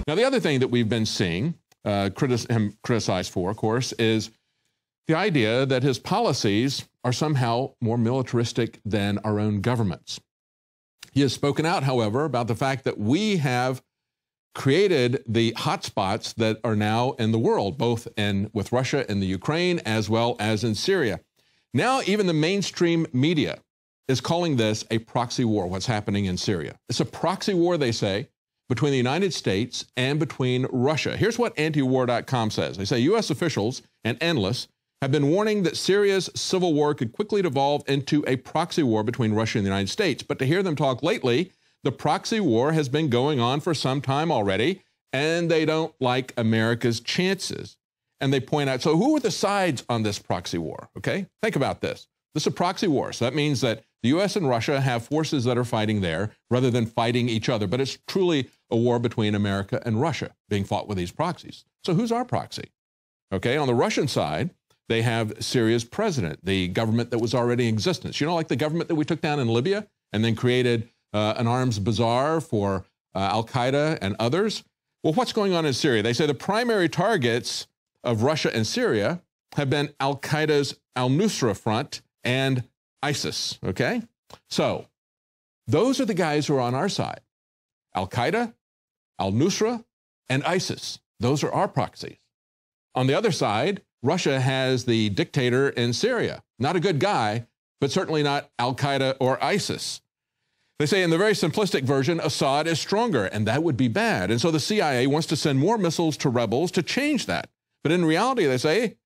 Now, the other thing that we've been seeing him criticized for, of course, is the idea that his policies are somehow more militaristic than our own government's. He has spoken out, however, about the fact that we have created the hotspots that are now in the world, both with Russia and the Ukraine, as well as in Syria. Now, even the mainstream media is calling this a proxy war, what's happening in Syria. It's a proxy war, they say, between the United States and between Russia. Here's what antiwar.com says. They say U.S. officials and analysts have been warning that Syria's civil war could quickly devolve into a proxy war between Russia and the United States. But to hear them talk lately, the proxy war has been going on for some time already, and they don't like America's chances. And they point out, so who are the sides on this proxy war? Okay, think about this. This is a proxy war. So that means that the U.S. and Russia have forces that are fighting there rather than fighting each other. But it's truly a war between America and Russia being fought with these proxies. So who's our proxy? Okay, on the Russian side, they have Syria's president, the government that was already in existence. You know, like the government that we took down in Libya and then created an arms bazaar for al-Qaeda and others. Well, what's going on in Syria? They say the primary targets of Russia and Syria have been al-Qaeda's al-Nusra Front and ISIS, okay? So those are the guys who are on our side. Al-Qaeda, al-Nusra, and ISIS. Those are our proxies. On the other side, Russia has the dictator in Syria. Not a good guy, but certainly not al-Qaeda or ISIS. They say in the very simplistic version, Assad is stronger, and that would be bad. And so the CIA wants to send more missiles to rebels to change that. But in reality, they say,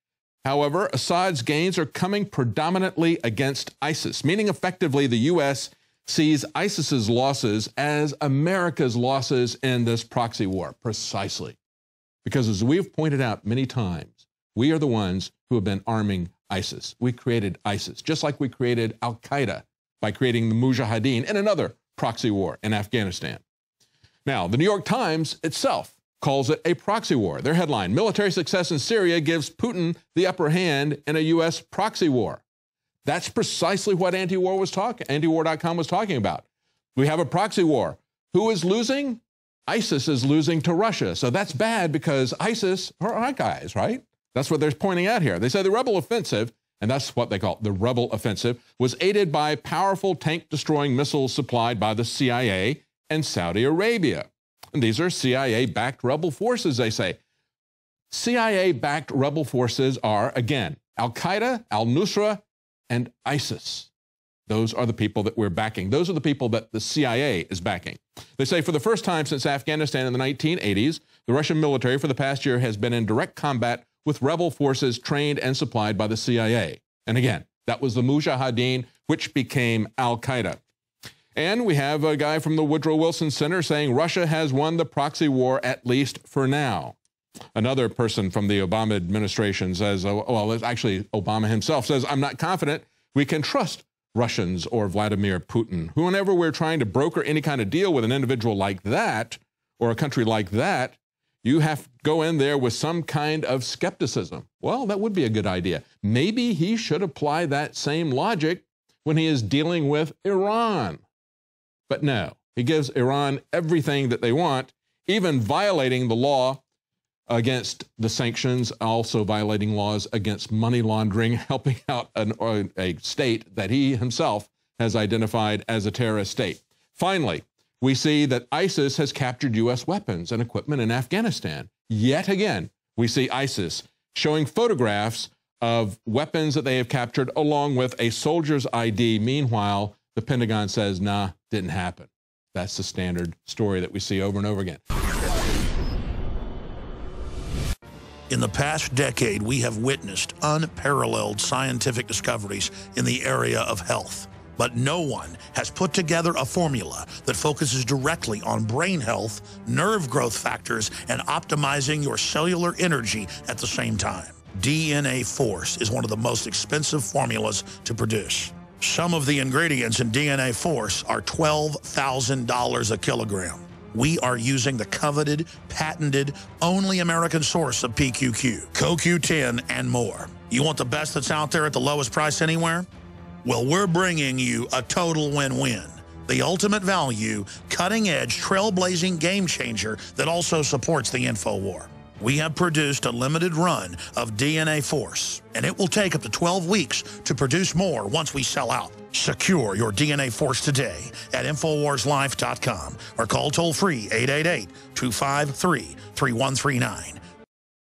however, Assad's gains are coming predominantly against ISIS, meaning effectively the U.S. sees ISIS's losses as America's losses in this proxy war, precisely. Because as we've pointed out many times, we are the ones who have been arming ISIS. We created ISIS, just like we created al-Qaeda by creating the Mujahideen in another proxy war in Afghanistan. Now, the New York Times itself calls it a proxy war. Their headline, military success in Syria gives Putin the upper hand in a U.S. proxy war. That's precisely what antiwar.com was talking about. We have a proxy war. Who is losing? ISIS is losing to Russia. So that's bad because ISIS are our guys, right? That's what they're pointing out here. They say the rebel offensive, and that's what they call it, the rebel offensive, was aided by powerful tank-destroying missiles supplied by the CIA and Saudi Arabia. And these are CIA-backed rebel forces, they say. CIA-backed rebel forces are, again, al-Qaeda, al-Nusra, and ISIS. Those are the people that we're backing. Those are the people that the CIA is backing. They say for the first time since Afghanistan in the 1980s, the Russian military for the past year has been in direct combat with rebel forces trained and supplied by the CIA. And again, that was the Mujahideen, which became al-Qaeda. And we have a guy from the Woodrow Wilson Center saying Russia has won the proxy war, at least for now. Another person from the Obama administration says, well, actually, Obama himself says, I'm not confident we can trust Russians or Vladimir Putin. Whenever we're trying to broker any kind of deal with an individual like that or a country like that, you have to go in there with some kind of skepticism. Well, that would be a good idea. Maybe he should apply that same logic when he is dealing with Iran. But no, he gives Iran everything that they want, even violating the law against the sanctions, also violating laws against money laundering, helping out a state that he himself has identified as a terrorist state. Finally, we see that ISIS has captured U.S. weapons and equipment in Afghanistan. Yet again, we see ISIS showing photographs of weapons that they have captured along with a soldier's ID. Meanwhile, the Pentagon says, nah, didn't happen. That's the standard story that we see over and over again. In the past decade, we have witnessed unparalleled scientific discoveries in the area of health. But no one has put together a formula that focuses directly on brain health, nerve growth factors, and optimizing your cellular energy at the same time. DNA Force is one of the most expensive formulas to produce. Some of the ingredients in DNA Force are $12,000 a kilogram. We are using the coveted, patented, only American source of PQQ, CoQ10, and more. You want the best that's out there at the lowest price anywhere? Well, we're bringing you a total win-win. The ultimate value, cutting-edge, trailblazing game changer that also supports the InfoWar. We have produced a limited run of DNA Force, and it will take up to 12 weeks to produce more once we sell out. Secure your DNA Force today at InfoWarsLife.com or call toll-free 888-253-3139.